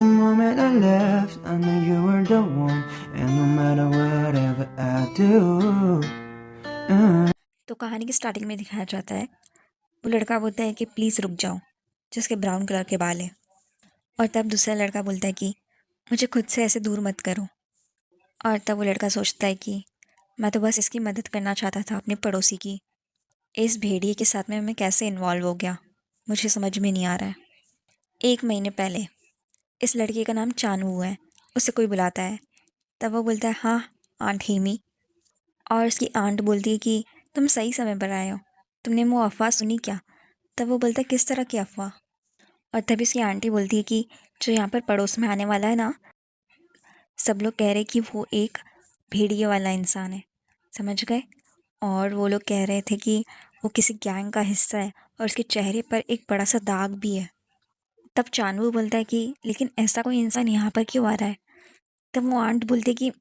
The moment I left, I knew you were the one, and no matter whatever I do. तो कहानी की starting में दिखाया जाता है, वो लड़का बोलता है कि प्लीज़ रुक जाओ, जिसके ब्राउन कलर के बाल हैं। और तब दूसरा लड़का बोलता है कि मुझे खुद से ऐसे दूर मत करो। और तब वो लड़का सोचता है कि मैं तो बस इसकी मदद करना चाहता था, अपने पड़ोसी की। इस भेड़िए के साथ में मैं कैसे इन्वॉल्व हो गया, मुझे समझ में नहीं आ रहा है। 1 महीने पहले इस लड़के का नाम चानू है, उसे कोई बुलाता है। तब वो बोलता है, हाँ आंट हेमी। और उसकी आंट बोलती है कि तुम सही समय पर आए हो, तुमने वो अफवाह सुनी क्या? तब वो बोलता है, किस तरह की अफवाह? और तभी उसकी आंटी बोलती है कि जो यहाँ पर पड़ोस में आने वाला है ना, सब लोग कह रहे कि वो एक भेड़िए वाला इंसान है, समझ गए? और वो लोग कह रहे थे कि वो किसी गैंग का हिस्सा है और उसके चेहरे पर एक बड़ा सा दाग भी है। तब चानू बोलता है कि लेकिन ऐसा कोई इंसान यहाँ पर क्यों आ रहा है? तब वो आंट बोलती है कि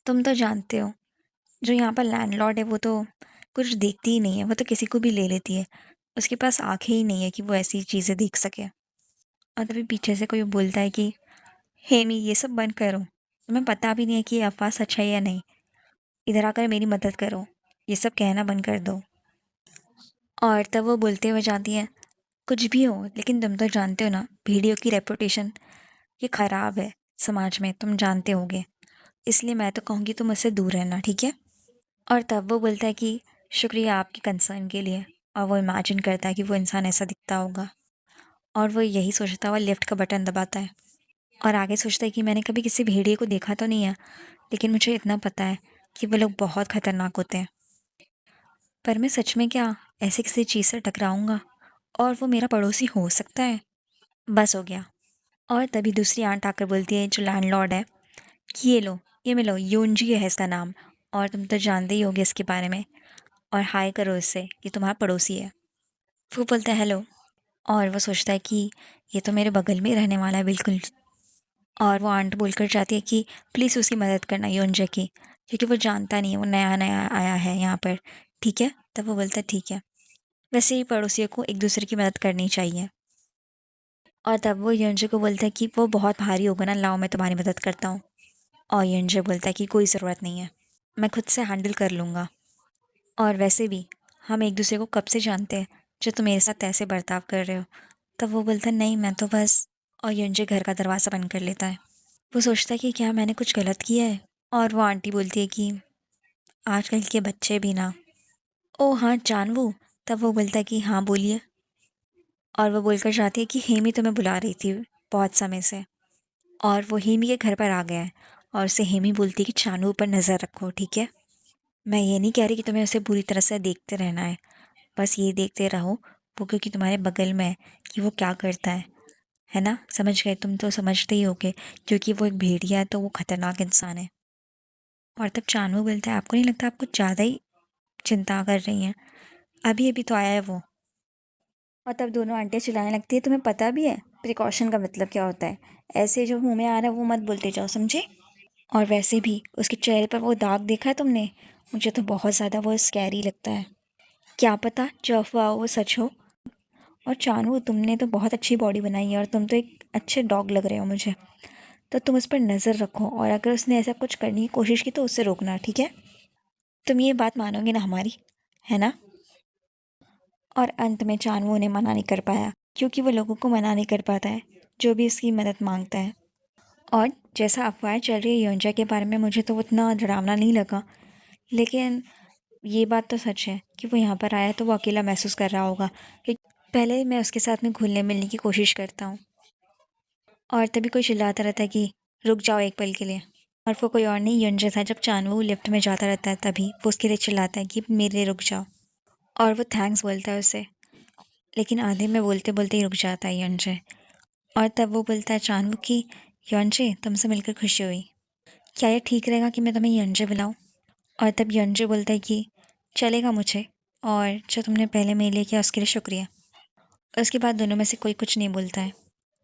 तुम तो जानते हो, जो यहाँ पर लैंडलॉर्ड है वो तो कुछ देखती ही नहीं है, वो तो किसी को भी ले लेती है। उसके पास आंखें ही नहीं है कि वो ऐसी चीज़ें देख सके। और तभी पीछे से कोई बोलता है कि हेमी ये सब बंद करो, तुम्हें पता भी नहीं है कि ये अफवाह सच है या नहीं। इधर आकर मेरी मदद करो, ये सब कहना बंद कर दो। और तब वो बोलते हुए जाती है, कुछ भी हो लेकिन तुम तो जानते हो ना, भेड़ियों की रेपुटेशन ये ख़राब है समाज में, तुम जानते होगे। इसलिए मैं तो कहूँगी तुम उससे दूर रहना, ठीक है? और तब वो बोलता है कि शुक्रिया आपकी कंसर्न के लिए। और वो इमेजिन करता है कि वो इंसान ऐसा दिखता होगा, और वो यही सोचता हुआ लिफ्ट का बटन दबाता है। और आगे सोचता है कि मैंने कभी किसी भेड़िए को देखा तो नहीं है, लेकिन मुझे इतना पता है कि वो लोग बहुत खतरनाक होते हैं। पर मैं सच में क्या ऐसे किसी चीज़ से टकराऊंगा और वो मेरा पड़ोसी हो सकता है? बस हो गया। और तभी दूसरी आंट आकर बोलती है, जो लैंडलॉर्ड है, कि ये लो, ये मिलो, यूनजी है इसका नाम, और तुम तो जानते ही होगे इसके बारे में। और हाय करो इससे कि तुम्हारा पड़ोसी है। वो बोलता है हेलो। और वो सोचता है कि ये तो मेरे बगल में ही रहने वाला है बिल्कुल। और वो आंट बोलकर जाती है कि प्लीज़ उसकी मदद करना योंजा की, क्योंकि वो जानता नहीं है, वो नया नया आया है यहाँ पर, ठीक है? तब वो बोलता है ठीक है, वैसे ही पड़ोसियों को एक दूसरे की मदद करनी चाहिए। और तब वो योंजे को बोलता है कि वो बहुत भारी होगा ना, लाओ मैं तुम्हारी मदद करता हूँ। और योंजे बोलता है कि कोई ज़रूरत नहीं है, मैं खुद से हैंडल कर लूँगा। और वैसे भी हम एक दूसरे को कब से जानते हैं, जो तुम मेरे साथ ऐसे बर्ताव कर रहे हो? तब वो बोलता है नहीं मैं तो बस। और योंजे घर का दरवाज़ा बंद कर लेता है। वो सोचता है कि क्या मैंने कुछ गलत किया है? और वो आंटी बोलती है कि आजकल के बच्चे भी ना। ओह हाँ जानवू। तब वो बोलता है कि हाँ बोलिए। और वो बोलकर जाती है कि हेमी तुम्हें बुला रही थी बहुत समय से। और वो हेमी के घर पर आ गया है। और उसे हेमी बोलती है कि चानू पर नज़र रखो, ठीक है? मैं ये नहीं कह रही कि तुम्हें उसे बुरी तरह से देखते रहना है, बस ये देखते रहो वो, क्योंकि तुम्हारे बगल में है, कि वो क्या करता है ना? समझ गए? तुम तो समझते ही होगे, क्योंकि वो एक भेड़िया है तो वो खतरनाक इंसान है। और तब चानू बोलता है, आपको नहीं लगता आप कुछ ज़्यादा ही चिंता कर रही हैं? अभी अभी तो आया है वो। और तब दोनों आंटियाँ चिल्लाने लगती है, तुम्हें पता भी है प्रिकॉशन का मतलब क्या होता है? ऐसे जो मुंह में आ रहा है वो मत बोलते जाओ, समझे? और वैसे भी उसके चेहरे पर वो दाग देखा है तुमने? मुझे तो बहुत ज़्यादा वो स्कैरी लगता है। क्या पता जो अफवाह हो वो सच हो। और चानू तुमने तो बहुत अच्छी बॉडी बनाई है और तुम तो एक अच्छे डॉग लग रहे हो मुझे, तो तुम उस पर नज़र रखो, और अगर उसने ऐसा कुछ करने की कोशिश की तो उससे रोकना, ठीक है? तुम ये बात मानोगे ना हमारी, है ना? और अंत में चानू उन्हें मना नहीं कर पाया, क्योंकि वो लोगों को मना नहीं कर पाता है जो भी उसकी मदद मांगता है। और जैसा अफवाहें चल रही है योंजा के बारे में, मुझे तो उतना डरावना नहीं लगा, लेकिन ये बात तो सच है कि वो यहाँ पर आया तो वो अकेला महसूस कर रहा होगा, कि पहले मैं उसके साथ में घुलने मिलने की कोशिश करता हूँ। और तभी कोई चिल्लाता रहता है कि रुक जाओ एक पल के लिए। और वो कोई और नहीं योंजा था। जब चानवू लिफ्ट में जाता रहता है तभी वो उसके लिए चिल्लाता है कि मेरे लिए रुक जाओ। और वो थैंक्स बोलता है उसे, लेकिन आधे में बोलते बोलते ही रुक जाता है योंजे। और तब वो बोलता है चानवू की, योंजे तुमसे मिलकर खुशी हुई, क्या ये ठीक रहेगा कि मैं तुम्हें योंजे बुलाऊं? और तब योंजे बोलता है कि चलेगा मुझे, और जो तुमने पहले मेरे लिए किया उसके लिए शुक्रिया। उसके बाद दोनों में से कोई कुछ नहीं बोलता है।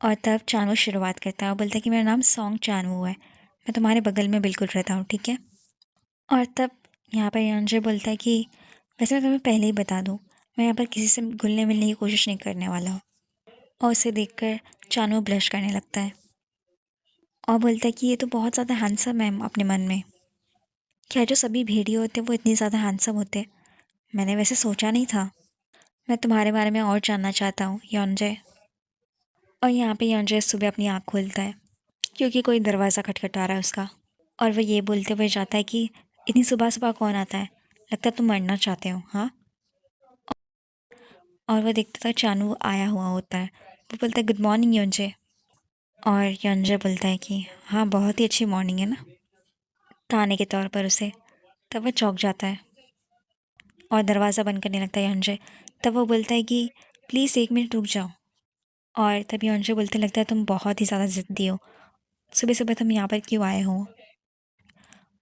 और तब चानू शुरुआत करता है और बोलता है कि मेरा नाम सॉन्ग चानू है, मैं तुम्हारे बगल में बिल्कुल रहता हूँ, ठीक है? और तब यहाँ पर योंजे बोलता है कि वैसे मैं तुम्हें पहले ही बता दूँ, मैं यहाँ पर किसी से घुलने मिलने की कोशिश नहीं करने वाला हूँ। और उसे देखकर चानू ब्लश करने लगता है। और बोलता है कि ये तो बहुत ज़्यादा हैंडसम है अपने मन में। क्या जो सभी भेड़िए होते हैं वो इतनी ज़्यादा हैंडसम होते हैं? मैंने वैसे सोचा नहीं था। मैं तुम्हारे बारे में और जानना चाहता हूँ योंजे। और यहाँ पे योंजे सुबह अपनी आँख खोलता है क्योंकि कोई दरवाज़ा खटखटा रहा है उसका। और वह ये बोलते हुए जाता है कि इतनी सुबह सुबह कौन आता है? लगता है तुम मरना चाहते हो, हाँ? और वह देखता था चानू आया हुआ होता है। वो बोलता है गुड मॉर्निंग योंजे। और योंजे बोलता है कि हाँ बहुत ही अच्छी मॉर्निंग है ना, ताने के तौर पर उसे। तब वह चौंक जाता है और दरवाज़ा बंद करने लगता है योंजे। तब वो बोलता है कि प्लीज़ 1 मिनट रुक जाओ। और तभी योंजे बोलते लगता है तुम बहुत ही ज़्यादा ज़िद्दी हो, सुबह सुबह तुम यहाँ पर क्यों आए हो?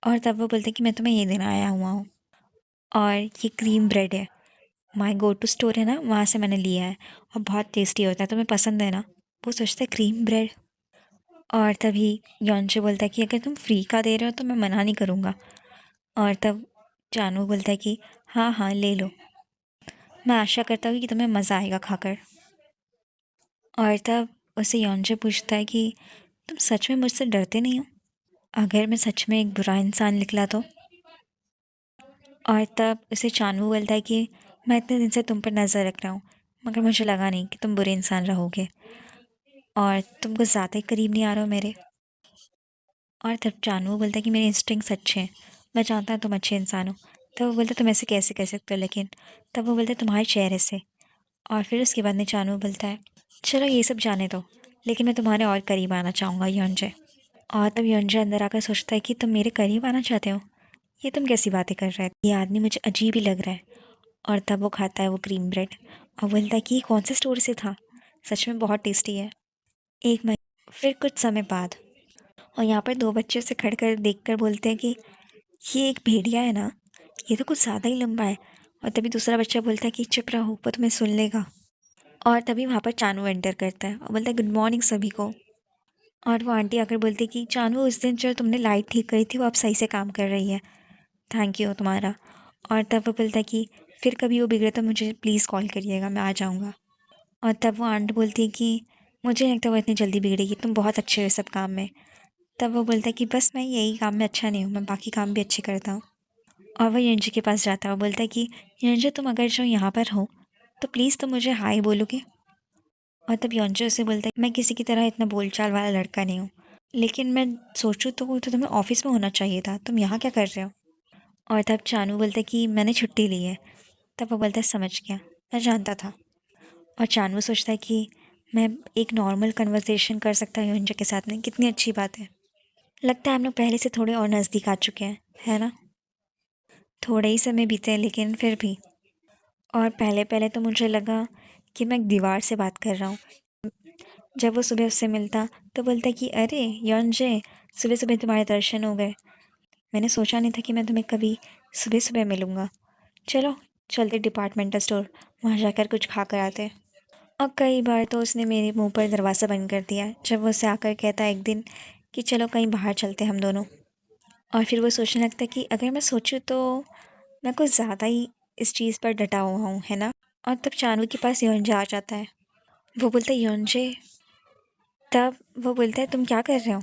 और तब वो बोलते कि मैं तुम्हें ये देने आया हुआ हूँ। और ये क्रीम ब्रेड है, माय गो टू स्टोर है ना, वहाँ से मैंने लिया है और बहुत टेस्टी होता है, तुम्हें पसंद है ना? वो सोचता है क्रीम ब्रेड। और तभी योंशे बोलता है कि अगर तुम फ्री का दे रहे हो तो मैं मना नहीं करूँगा। और तब जानू बोलता है कि हाँ हाँ ले लो, मैं आशा करता हूँ कि तुम्हें मज़ा आएगा खाकर। और तब उसे योंशे पूछता है कि तुम सच में मुझसे डरते नहीं हो? अगर मैं सच में एक बुरा इंसान निकला तो? और तब उसे चानू बोलता है कि मैं इतने दिन से तुम पर नज़र रख रहा हूँ, मगर मुझे लगा नहीं कि तुम बुरे इंसान रहोगे और तुम कुछ ज़्यादा ही करीब नहीं आ रहे हो मेरे। और तब जानू बोलता है कि मेरे इंस्टिंक्ट सच्चे हैं, मैं जानता हूँ तुम अच्छे इंसान हो। तब वो बोलता है तुम ऐसे कैसे कह सकते हो लेकिन। तब वो बोलता है तुम्हारे चेहरे से। और फिर उसके बाद में जानू बोलता है चलो ये सब जाने दो, लेकिन मैं तुम्हारे और करीब आना चाहूँगा योंजे। और तब योंजे अंदर आकर सोचता है कि तुम मेरे करीब आना चाहते हो? ये तुम कैसी बातें कर रहे हो, ये आदमी मुझे अजीब ही लग रहा है। और तब वो खाता है वो क्रीम ब्रेड और बोलता है कि ये कौन से स्टोर से था, सच में बहुत टेस्टी है। एक महीने फिर कुछ समय बाद, और यहाँ पर दो बच्चे उसे खड़ कर देख कर बोलते हैं कि ये एक भेड़िया है ना, ये तो कुछ ज़्यादा ही लंबा है। और तभी दूसरा बच्चा बोलता है कि चुप रहो, वो तुम्हें सुन लेगा। और तभी वहाँ पर चानू एंटर करता है और बोलता है गुड मॉर्निंग सभी को। और वो आंटी आकर बोलती है कि चानू उस दिन जो तुमने लाइट ठीक करी थी वो अब सही से काम कर रही है, थैंक यू तुम्हारा। और तब वो बोलता है कि फिर कभी वो बिगड़े तो मुझे प्लीज़ कॉल करिएगा, मैं आ जाऊँगा। और तब वो आंट बोलती है कि मुझे नहीं लगता वो इतनी जल्दी बिगड़ेगी, तुम बहुत अच्छे हो इस सब काम में। तब वो बोलता है कि बस मैं यही काम में अच्छा नहीं हूँ, मैं बाकी काम भी अच्छे करता हूँ। और वह यंजू के पास जाता है और बोलता है कि यंजू तुम अगर जो यहाँ पर हो तो प्लीज़ तुम मुझे हाय बोलोगे? और तब यंजू उसे बोलता है मैं किसी की तरह इतना बोलचाल वाला लड़का नहीं हूँ, लेकिन मैं सोचूँ तो वो तो तुम्हें ऑफिस में होना चाहिए था, तुम यहाँ क्या कर रहे हो? और तब चानू बोलता है कि मैंने छुट्टी ली है। तब वो बोलता है समझ गया, मैं जानता था। और चानू सोचता है कि मैं एक नॉर्मल कन्वर्सेशन कर सकता हूँ यंजू के साथ में, कितनी अच्छी बात है। लगता है हम लोग पहले से थोड़े और नज़दीक आ चुके हैं, है ना? थोड़े ही समय बीते हैं लेकिन फिर भी। और पहले पहले तो मुझे लगा कि मैं एक दीवार से बात कर रहा हूँ। जब वो सुबह उससे मिलता तो बोलता कि अरे यॉन्जे, सुबह सुबह तुम्हारे दर्शन हो गए। मैंने सोचा नहीं था कि मैं तुम्हें कभी सुबह सुबह मिलूँगा। चलो चलते डिपार्टमेंटल स्टोर, वहाँ जाकर कुछ खा कर आते। और कई बार तो उसने मेरे मुंह पर दरवाज़ा बंद कर दिया जब वो उससे आकर कहता एक दिन कि चलो कहीं बाहर चलते हम दोनों। और फिर वो सोचने लगता है कि अगर मैं सोचूं तो मैं कुछ ज़्यादा ही इस चीज़ पर डटा हुआ हूँ, है ना? और तब चानू के पास योंजे आ जाता है। वो बोलता है योंजे। तब वो बोलता है तुम क्या कर रहे हो?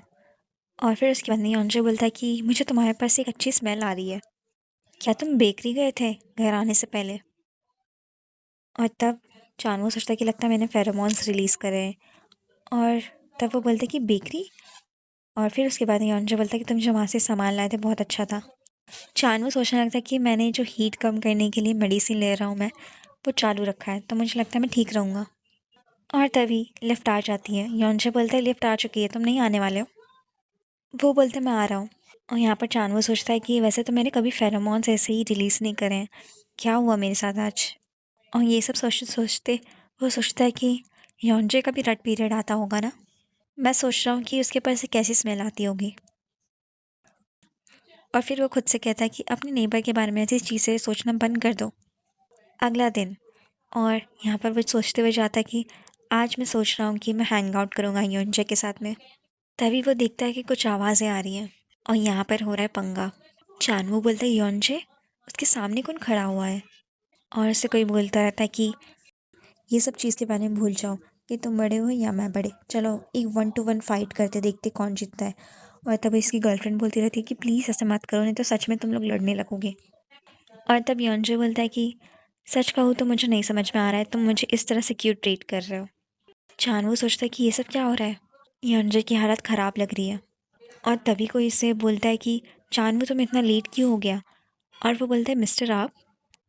और फिर उसके बाद में योंजे बोलता है कि मुझे तुम्हारे पास से एक अच्छी स्मेल आ रही है, क्या तुम बेकरी गए थे घर आने से पहले? और तब चानू सोचता है कि लगता है मैंने फेरोमोन्स रिलीज़ करे हैं। और तब वो बोलता है कि बेकरी। और फिर उसके बाद योंजे बोलता है कि तुम जो वहाँ से सामान लाए थे बहुत अच्छा था। चानू सोचने लगता है कि मैंने जो हीट कम करने के लिए मेडिसिन ले रहा हूँ मैं, वो चालू रखा है, तो मुझे लगता है मैं ठीक रहूँगा। और तभी लिफ्ट आ जाती है। योंजे बोलता है लिफ्ट आ चुकी है, तुम नहीं आने वाले हो? वो बोलते मैं आ रहा हूँ। और यहाँ पर चानू सोचता है कि वैसे तो मैंने कभी फेरोमोन्स ऐसे ही रिलीज़ नहीं करे हैं, क्या हुआ मेरे साथ आज? और ये सब सोचते सोचते वो सोचता है कि योंजे का भी रट पीरियड आता होगा ना। मैं सोच रहा हूँ कि उसके पास से कैसी स्मेल आती होगी। और फिर वो खुद से कहता है कि अपने नेबर के बारे में ऐसी चीज़ें सोचना बंद कर दो। अगला दिन, और यहाँ पर वो सोचते हुए जाता है कि आज मैं सोच रहा हूँ कि मैं हैंग आउट करूँगा योंजे के साथ में। तभी वो देखता है कि कुछ आवाज़ें आ रही हैं और यहाँ पर हो रहा है पंगा। चानवू बोलता है योंजे, उसके सामने कौन खड़ा हुआ है? और उससे कोई बोलता रहता है कि ये सब चीज़ के बारे में भूल जाओ, कि तुम बड़े हो या मैं बड़े, चलो एक 1-to-1 फाइट करते, देखते कौन जीतता है। और तब इसकी गर्लफ्रेंड बोलती रहती है कि प्लीज़ ऐसा मत करो, नहीं तो सच में तुम लोग लड़ने लगोगे। और तब योंजे बोलता है कि सच कहूँ तो मुझे नहीं समझ में आ रहा है तुम मुझे इस तरह से क्यों ट्रीट कर रहे हो। चानवो सोचता है कि ये सब क्या हो रहा है, योंजे की हालत ख़राब लग रही है। और तभी कोई इससे बोलता है कि चानवो तुम इतना लेट क्यों हो गया। और वो बोलता है मिस्टर आप।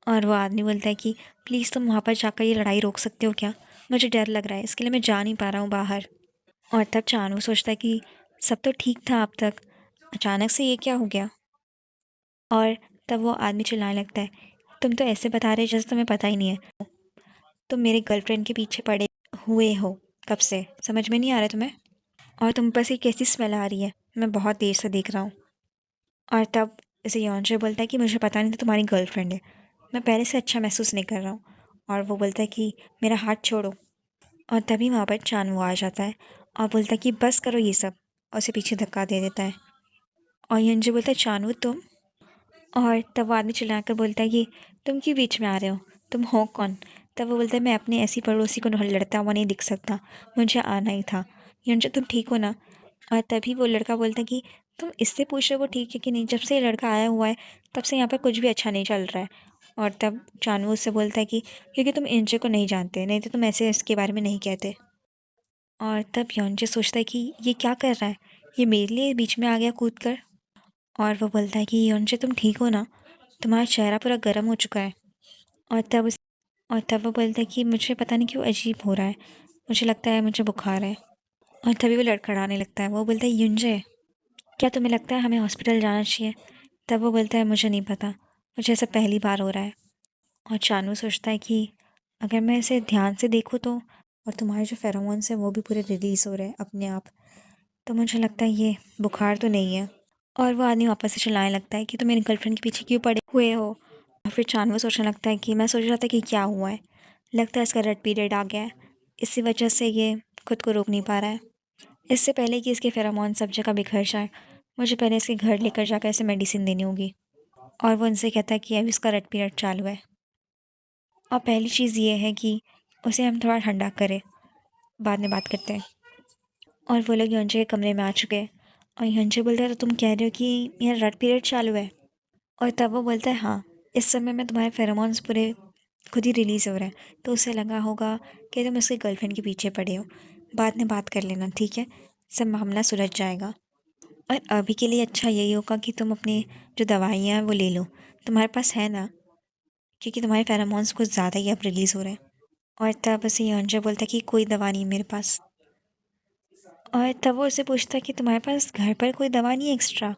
और वो आदमी बोलता है कि प्लीज़ तुम वहाँ पर जाकर ये लड़ाई रोक सकते हो क्या, मुझे डर लग रहा है, इसके लिए मैं जा नहीं पा रहा हूँ बाहर। और तब चानवो सोचता है कि सब तो ठीक था अब तक, अचानक से ये क्या हो गया। और तब वो आदमी चिल्लाने लगता है तुम तो ऐसे बता रहे जैसे तुम्हें पता ही नहीं है, तुम मेरे गर्लफ्रेंड के पीछे पड़े हुए हो कब से, समझ में नहीं आ रहा तुम्हें। और तुम पर से कैसी स्मेल आ रही है, मैं बहुत देर से देख रहा हूँ। और तब इसे योंजे बोलता है कि मुझे पता नहीं था तुम्हारी गर्लफ्रेंड है, मैं पहले से अच्छा महसूस नहीं कर रहा हूँ। और वो बोलता है कि मेरा हाथ छोड़ो। और तभी वहाँ पर चानवो आ जाता है और बोलता है कि बस करो ये सब, और उसे पीछे धक्का दे देता है। और योंजे बोलता है चानवो तुम। और तब वो आदमी चिल्लाकर बोलता है कि तुम क्यों बीच में आ रहे हो, तुम हो कौन। तब वो बोलता है मैं अपने ऐसी पड़ोसी को लड़ता हुआ नहीं दिख सकता, मुझे आना ही था। योंजे तुम ठीक हो ना। और तभी वो लड़का बोलता है कि तुम इससे पूछ रहे हो वो ठीक है कि नहीं, जब से ये लड़का आया हुआ है तब से यहाँ पर कुछ भी अच्छा नहीं चल रहा है। और तब चानवो उससे बोलता है कि क्योंकि तुम इंजे को नहीं जानते, नहीं तो तुम ऐसे इसके बारे में नहीं कहते। और तब योंजे सोचता है कि ये क्या कर रहा है, ये मेरे लिए बीच में आ गया कूद कर। और वो बोलता है कि योंजे तुम ठीक हो ना, तुम्हारा चेहरा पूरा गर्म हो चुका है। और तब उस और तब वो बोलता है कि मुझे पता नहीं क्यों अजीब हो रहा है, मुझे लगता है मुझे बुखार है। और तभी वो लड़खड़ाने लगता है, वो बोलता है युंजे क्या तुम्हें लगता है हमें हॉस्पिटल जाना चाहिए। तब वो बोलता है मुझे नहीं पता, मुझे ऐसा पहली बार हो रहा है। और चानू सोचता है कि अगर मैं इसे ध्यान से देखूँ तो, और तुम्हारे जो फेरोमोन्स हैं वो भी पूरे रिलीज़ हो रहे हैं अपने आप, तो मुझे लगता है ये बुखार तो नहीं है। और वो आदमी वापस से चिल्लाने लगता है कि तुम मेरी गर्लफ्रेंड के पीछे क्यों पड़े हुए हो। और फिर चानवो सोचने लगता है कि मैं सोच रहा था कि क्या हुआ है, लगता है इसका रेड पीरियड आ गया है, इसी वजह से ये खुद को रोक नहीं पा रहा है। इससे पहले कि इसके फेरोमोन सब जगह बिखर जाए, मुझे पहले इसके घर लेकर जाकर इसे मेडिसिन देनी होगी। और वो उनसे कहता है कि अभी इसका रेड पीरियड चालू है। और पहली चीज़ ये है कि उसे हम थोड़ा ठंडा करें, बाद में बात करते हैं। और वो लोग योंचे के कमरे में आ चुके हैं। और योंचे बोलता है तो तुम कह रहे हो कि मेरा रेड पीरियड चालू है। और तब वो बोलता है हाँ, इस समय में तुम्हारे फेरोमोन्स पूरे खुद ही रिलीज़ हो रहे हैं, तो उसे लगा होगा कि तुम उसकी गर्लफ्रेंड के पीछे पड़े हो, बाद में बात कर लेना ठीक है, सब मामला सुलझ जाएगा। और अभी के लिए अच्छा यही होगा कि तुम अपनी जो दवाइयाँ हैं वो ले लो, तुम्हारे पास है ना, क्योंकि तुम्हारे फेरोमोन्स कुछ ज़्यादा ही अब रिलीज़ हो रहे हैं। और तब उसे योंजे बोलता है कि कोई दवा नहीं मेरे पास। और तब वो उससे पूछता है कि तुम्हारे पास घर पर कोई दवा नहीं है एक्स्ट्रा।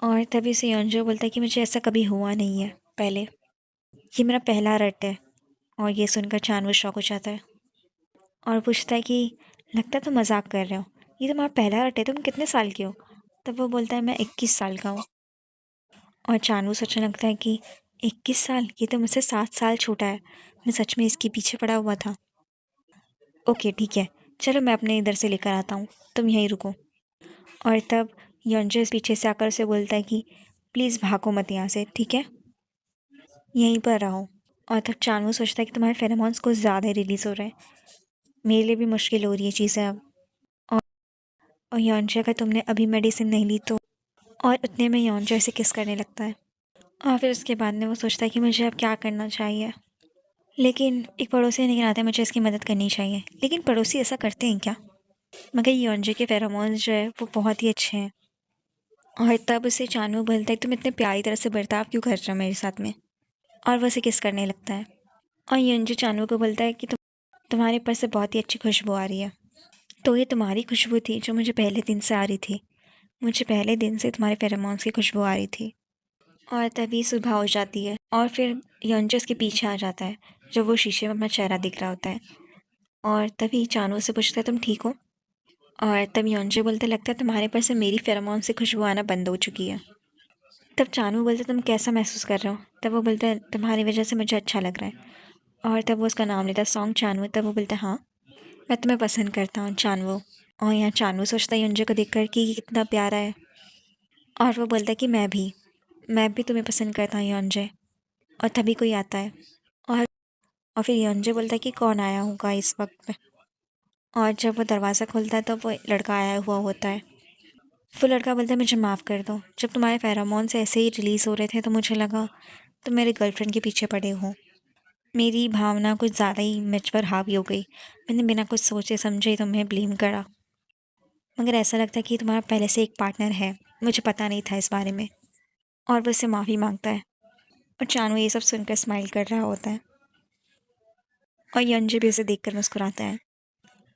और तभी उसे योंजे बोलता है कि मुझे ऐसा कभी हुआ नहीं है पहले, ये मेरा पहला रट है। और ये सुनकर चानवो शॉक हो जाता है और पूछता है कि लगता है तुम मजाक कर रहे हो, ये तुम्हारा पहला रट है, तुम कितने साल के हो। तब वो बोलता है मैं 21 साल का हूँ। और चानवो सोचने लगता है कि 21 साल, ये तो मुझसे 7 साल छोटा है, मैं सच में इसके पीछे पड़ा हुआ था। ओके ठीक है, चलो मैं अपने इधर से लेकर आता हूँ, तुम यहीं रुको। और तब योंजे पीछे से आकर उसे बोलता है कि प्लीज़ भागो मत यहाँ से, ठीक है, यहीं पर रहो। और तब चानवो सोचता है कि तुम्हारे फेरोमोन्स कुछ ज़्यादा रिलीज़ हो रहे हैं, मेरे लिए भी मुश्किल हो रही है चीज़ें अब। और और योंजे अगर तुमने अभी मेडिसिन नहीं ली तो। और उतने में योंजे से किस करने लगता है। और फिर उसके बाद में वो सोचता है कि मुझे अब क्या करना चाहिए, लेकिन एक पड़ोसी ने नाते मुझे इसकी मदद करनी चाहिए। लेकिन पड़ोसी ऐसा करते हैं क्या, मगर योंजे के फेरोमोन्स जो है वो बहुत ही अच्छे हैं। और तब उसे चानवो बोलता है तुम इतने प्यारी तरह से बर्ताव क्यों कर रहे हो मेरे साथ में। और वो उसे किस करने लगता है। और योंजे चानवो को बोलता है कि तुम्हारे ऊपर से बहुत ही अच्छी खुशबू आ रही है। तो ये तुम्हारी खुशबू थी जो मुझे पहले दिन से आ रही थी, मुझे पहले दिन से तुम्हारे फेरोमोन्स की खुशबू आ रही थी। और तभी सुबह हो जाती है और फिर योंजे उसके पीछे आ जाता है जब वो शीशे में अपना चेहरा दिख रहा होता है। और तभी चानवो से पूछता है तुम ठीक हो। और तब योंजे बोलते लगता है तुम्हारे पास से मेरी फेरोमोन से खुशबू आना बंद हो चुकी है। तब चानवो बोलते तुम कैसा महसूस कर रहे हो। तब वो बोलता है तुम्हारी वजह से मुझे अच्छा लग रहा है। और तब वो उसका नाम लेता है सॉन्ग चानवो। तब वो बोलता है हाँ, मैं तुम्हें पसंद करता हूँ चानवो। और यहाँ चानवो सोचता है योंजे को देखकर कि ये कितना प्यारा है। और वो बोलता है कि मैं भी तुम्हें पसंद करता हूँ योंजे। और तभी कोई आता है। और और फिर योंजे बोलता है कि कौन आया होगा इस वक्त में। और जब वो दरवाज़ा खोलता है तो वो लड़का आया हुआ होता है। वो लड़का बोलता है मुझे माफ़ कर दो, जब तुम्हारे फेरोमोन्स ऐसे ही रिलीज़ हो रहे थे तो मुझे लगा तुम मेरे गर्लफ्रेंड के पीछे पड़े हो। मेरी भावना कुछ ज़्यादा ही मुझ पर हावी हो गई। मैंने बिना कुछ सोचे समझे ही तुम्हें ब्लेम करा, मगर ऐसा लगता है कि तुम्हारा पहले से एक पार्टनर है, मुझे पता नहीं था इस बारे में। और वो उससे माफ़ी मांगता है और चानू ये सब सुनकर स्माइल कर रहा होता है और यंजी भी उसे देखकर मुस्कुराता है।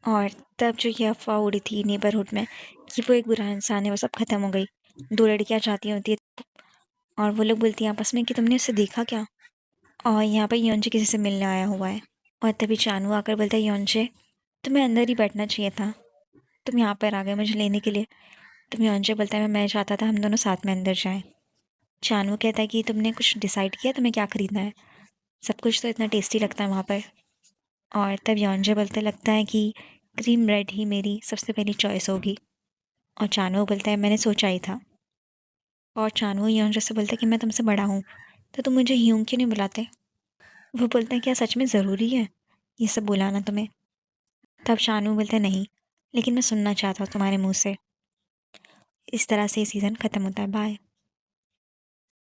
और तब जो ये अफ़वाह उड़ी थी नेबरहुड में कि वो एक बुरा इंसान है, वो सब ख़त्म हो गई। 2 लड़कियाँ जाती होती है और वो लोग बोलती हैं आपस में कि तुमने उसे देखा क्या? और यहाँ पर योंजे किसी से मिलने आया हुआ है। और तभी चानू आकर बोलता है योंजे, तुम्हें अंदर ही बैठना चाहिए था, तुम यहाँ पर आ गए मुझे लेने के लिए। तब योंजे बोलता है मैं चाहता था हम दोनों साथ में अंदर जाएँ। चानू कहता है कि तुमने कुछ डिसाइड किया तुम्हें क्या खरीदना है? सब कुछ तो इतना टेस्टी लगता है वहाँ पर। और तब योंजे बोलते लगता है कि क्रीम ब्रेड ही मेरी सबसे पहली चॉइस होगी। और चानू बोलता है मैंने सोचा ही था। और चानू योंजे से बोलता है कि मैं तुमसे बड़ा हूँ तो तुम मुझे ह्यूंग क्यों नहीं बुलाते? वो बोलते हैं क्या सच में ज़रूरी है ये सब बुलाना तुम्हें? तब शानू बोलते हैं नहीं, लेकिन मैं सुनना चाहता हूँ तुम्हारे मुंह से। इस तरह से ये सीज़न ख़त्म होता है। बाय।